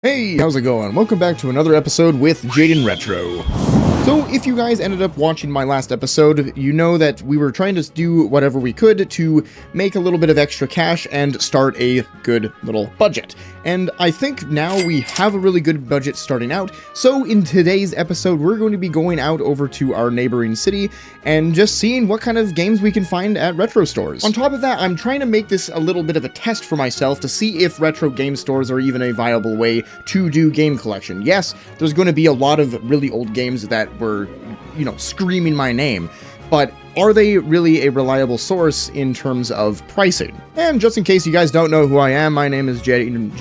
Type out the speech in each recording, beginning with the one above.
Hey, how's it going? Welcome back to another episode with Jaden Retro. So, if you guys ended up watching my last episode, you know that we were trying to do whatever we could to make a little bit of extra cash and start a good little budget. And I think now we have a really good budget starting out, so in today's episode, we're going to be going out over to our neighboring city and just seeing what kind of games we can find at retro stores. On top of that, I'm trying to make this a little bit of a test for myself to see if retro game stores are even a viable way to do game collection. Yes, there's going to be a lot of really old games that were, screaming my name, but are they really a reliable source in terms of pricing? And just in case you guys don't know who I am, my name is Jaden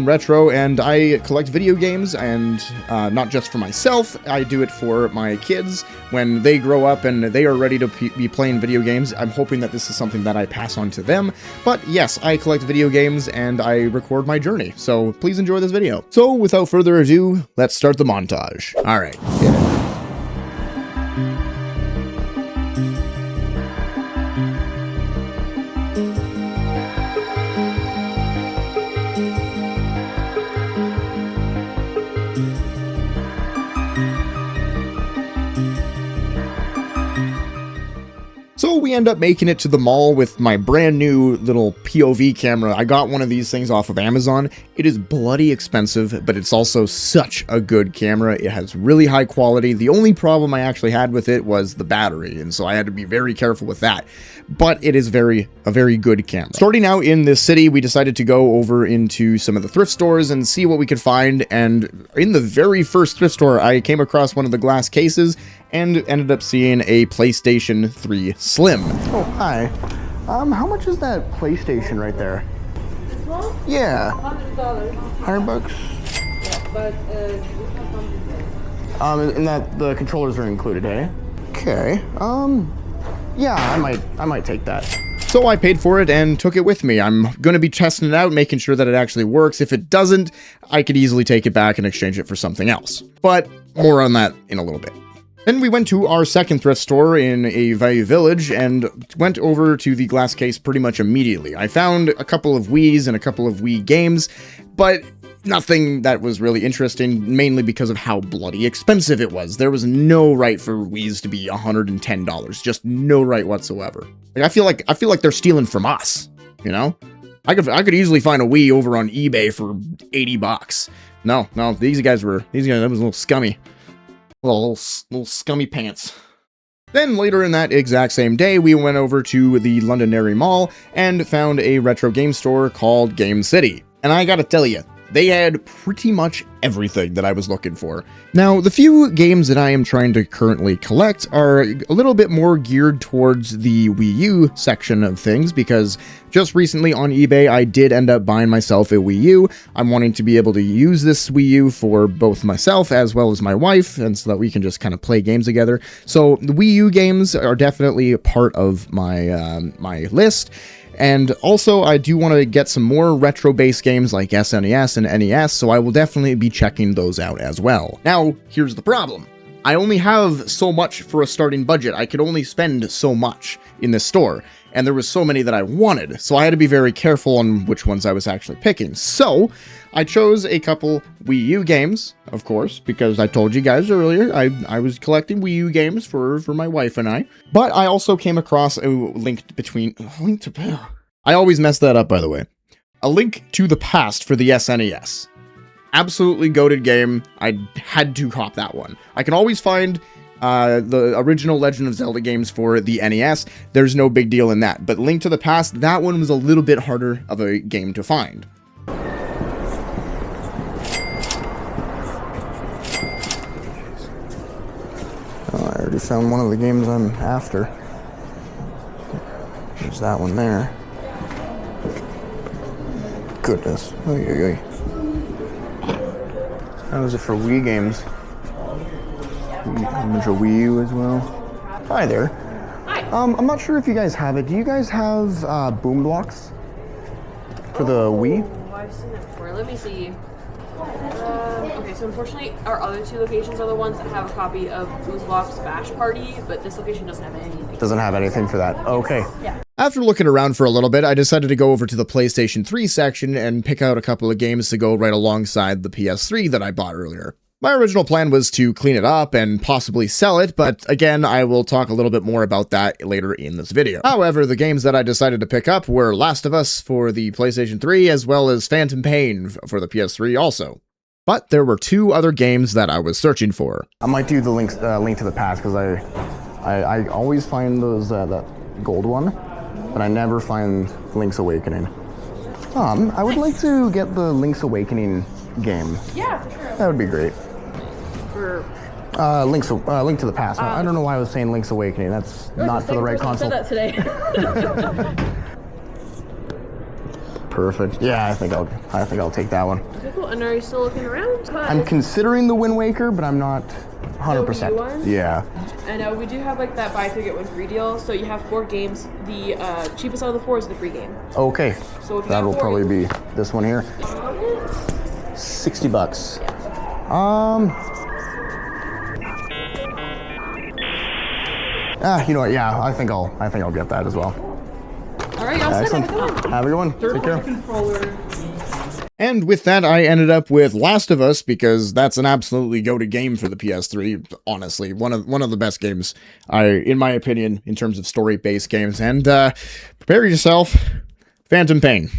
Retro, and I collect video games, and not just for myself, I do it for my kids. When they grow up and they are ready to be playing video games, I'm hoping that this is something that I pass on to them. But yes, I collect video games and I record my journey, so please enjoy this video. So without further ado, let's start the montage. Alright, get it. So we end up making it to the mall with my brand new little POV camera. I got one of these things off of Amazon. It is bloody expensive, but it's also such a good camera. It has really high quality. The only problem I actually had with it was the battery, and so I had to be very careful with that. But it is a very good camera. Starting out in this city, we decided to go over into some of the thrift stores and see what we could find. And in the very first thrift store, I came across one of the glass cases and ended up seeing a PlayStation 3 Slim. Oh, hi. How much is that PlayStation right there? This one? Yeah. $100. $100? Yeah, but this one And that the controllers are included, eh? Okay. Yeah, I might take that. So I paid for it and took it with me. I'm going to be testing it out, making sure that it actually works. If it doesn't, I could easily take it back and exchange it for something else. But more on that in a little bit. Then we went to our second thrift store in a Value Village and went over to the glass case pretty much immediately. I found a couple of Wiis and a couple of Wii games, but nothing that was really interesting, mainly because of how bloody expensive it was. There was no right for Wiis to be $110, just no right whatsoever. Like, I feel like they're stealing from us, you know? I could easily find a Wii over on eBay for $80. No, these guys, that was a little scummy. Little scummy pants. Then later in that exact same day, we went over to the Londonderry Mall and found a retro game store called Game City. And I gotta tell you, they had pretty much everything that I was looking for. Now, the few games that I am trying to currently collect are a little bit more geared towards the Wii U section of things, because just recently on eBay, I did end up buying myself a Wii U. I'm wanting to be able to use this Wii U for both myself as well as my wife, and so that we can just kind of play games together. So the Wii U games are definitely a part of my my list. And also, I do want to get some more retro-based games like SNES and NES, so I will definitely be checking those out as well. Now, here's the problem. I only have so much for a starting budget. I could only spend so much in this store, and there was so many that I wanted, so I had to be very careful on which ones I was actually picking. So, I chose a couple Wii U games, of course, because I told you guys earlier, I was collecting Wii U games for my wife and I. But I also came across a I always mess that up, by the way. A Link to the Past for the SNES. Absolutely goated game. I had to cop that one. I can always find the original Legend of Zelda games for the NES. There's no big deal in that. But Link to the Past, that one was a little bit harder of a game to find. Oh, I already found one of the games I'm after. There's that one there. Goodness. Oy. How is it for Wii games? There's a Wii U as well. Hi there. Hi. I'm not sure if you guys have it. Do you guys have Boom Blocks for the Wii? Oh, I've seen that before. Let me see. Okay, so unfortunately, our other two locations are the ones that have a copy of Boom Blocks Bash Party, but this location doesn't have anything. Doesn't have anything for that. Okay. Yeah. After looking around for a little bit, I decided to go over to the PlayStation 3 section and pick out a couple of games to go right alongside the PS3 that I bought earlier. My original plan was to clean it up and possibly sell it, but again, I will talk a little bit more about that later in this video. However, the games that I decided to pick up were Last of Us for the PlayStation 3, as well as Phantom Pain for the PS3 also. But there were two other games that I was searching for. I might do the Link to the Past, because I always find those that gold one, but I never find Link's Awakening. I would like to get the Link's Awakening game. Yeah, for sure. That would be great. For Link to the Past. I don't know why I was saying Link's Awakening. That's not for the right console. I said that today. Perfect. Yeah, I think I'll take that one. Okay, cool. And are you still looking around? I'm considering the Wind Waker, but I'm not 100%. one? Yeah. And we do have like that buy three get one free deal. So you have 4 games. The cheapest out of the 4 is the free game. Okay. So if you That'll got 4, probably be this one here. $60. You know what? Yeah, I think I'll get that as well. All right, y'all. Excellent. Have a good one. Third Take care. controller. And with that, I ended up with Last of Us because that's an absolutely go-to game for the PS3. Honestly, one of the best games, in my opinion, in terms of story-based games. And prepare yourself, Phantom Pain.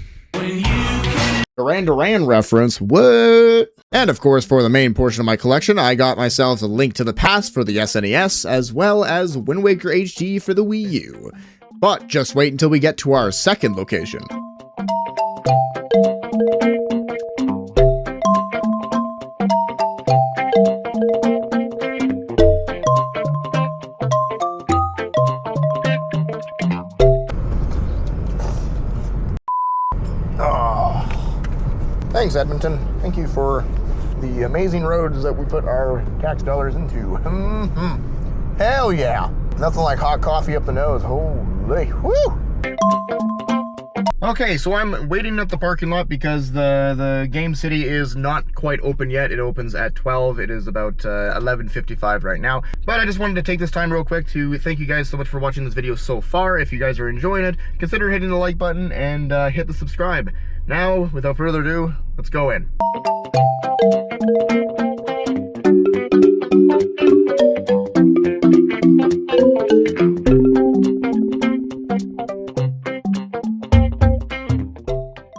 Duran Duran reference, what? And of course, for the main portion of my collection, I got myself a Link to the Past for the SNES, as well as Wind Waker HD for the Wii U. But just wait until we get to our second location. Thanks, Edmonton. Thank you for the amazing roads that we put our tax dollars into. Hell yeah. Nothing like hot coffee up the nose. Holy, woo! Okay, so I'm waiting at the parking lot because the Game City is not quite open yet. It opens at 12. It is about 11:55 right now. But I just wanted to take this time real quick to thank you guys so much for watching this video so far. If you guys are enjoying it, consider hitting the like button and hit the subscribe. Now, without further ado, let's go in.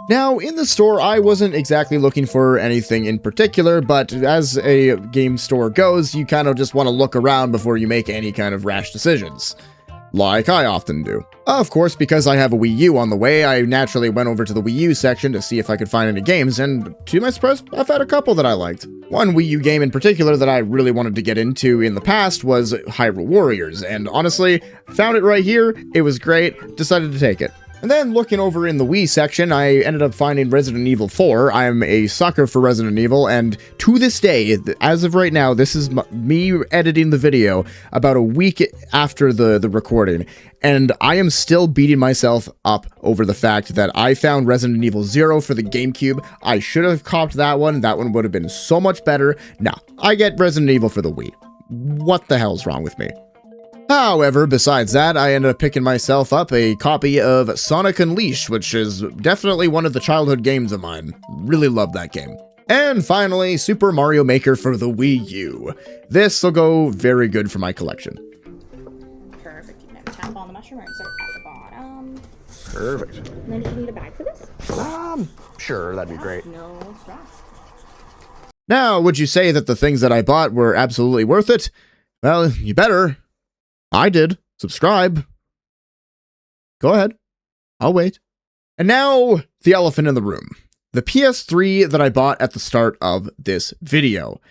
Now, in the store, I wasn't exactly looking for anything in particular, but as a game store goes, you kind of just want to look around before you make any kind of rash decisions. Like I often do. Of course, because I have a Wii U on the way, I naturally went over to the Wii U section to see if I could find any games, and to my surprise, I found a couple that I liked. One Wii U game in particular that I really wanted to get into in the past was Hyrule Warriors, and honestly, found it right here, it was great, decided to take it. And then looking over in the Wii section, I ended up finding Resident Evil 4. I'm a sucker for Resident Evil, and to this day, as of right now, this is me editing the video about a week after the recording, and I am still beating myself up over the fact that I found Resident Evil 0 for the GameCube. I should have copped that one would have been so much better. Nah, I get Resident Evil for the Wii. What the hell's wrong with me? However, besides that, I ended up picking myself up a copy of Sonic Unleashed, which is definitely one of the childhood games of mine. Really love that game. And finally, Super Mario Maker for the Wii U. This will go very good for my collection. Perfect. You can have tap on the mushroom or insert at the bottom. Perfect. And then do you need a bag for this? Sure, that'd be great. No stress. Now, would you say that the things that I bought were absolutely worth it? Well, you better. I did. Subscribe. Go ahead. I'll wait. And now, the elephant in the room. The PS3 that I bought at the start of this video.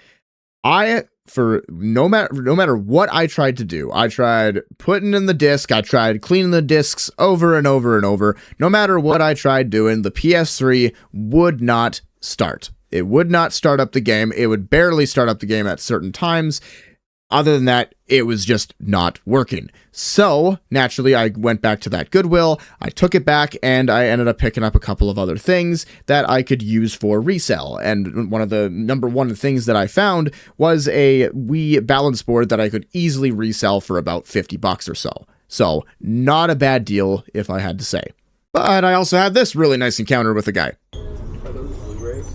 No matter what I tried to do, I tried putting in the disc, I tried cleaning the discs over and over and over. No matter what I tried doing, the PS3 would not start. It would not start up the game. It would barely start up the game at certain times. Other than that, it was just not working. So, naturally, I went back to that Goodwill, I took it back, and I ended up picking up a couple of other things that I could use for resale. And one of the number one things that I found was a Wii balance board that I could easily resell for about $50 or so. So not a bad deal, if I had to say. But I also had this really nice encounter with a guy. Are those Blu-rays?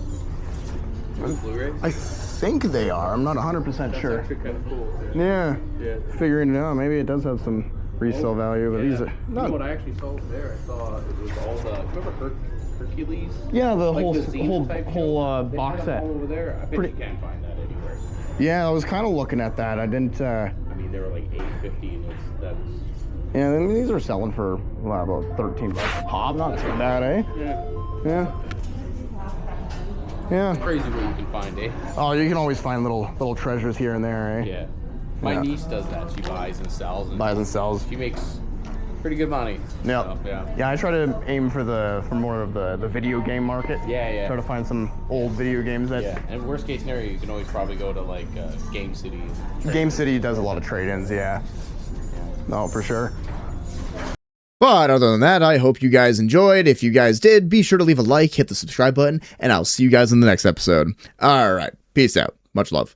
Those Blu-rays? I think they are. I'm not 100% sure. Actually kind of cool. Yeah. Yeah. Figuring it out. Maybe it does have some resale value, but these are You know what I actually saw over there? I saw it was all the. Remember Hercules? yeah, the Like whole the zine type show? They box had set. them all over there. I bet Pretty- you can't find that anywhere. Yeah, I was kind of looking at that. I didn't. I mean, they were like $8.50, and that's Yeah, I mean, these are selling for about $13 a pop. Not too bad, eh? yeah, Yeah. crazy what you can find, eh? Oh, you can always find little treasures here and there, eh? Yeah. My Yeah. niece does that. She buys and sells, and Buys and sells. she makes pretty good money. Yeah. So, yeah. Yeah, I try to aim for more of the video game market. Yeah, yeah. Try to find some old video games that. Yeah, and worst case scenario, you can always probably go to like Game City. Game City does a lot of trade-ins, yeah. No, for sure. But other than that, I hope you guys enjoyed. If you guys did, be sure to leave a like, hit the subscribe button, and I'll see you guys in the next episode. All right, peace out. Much love.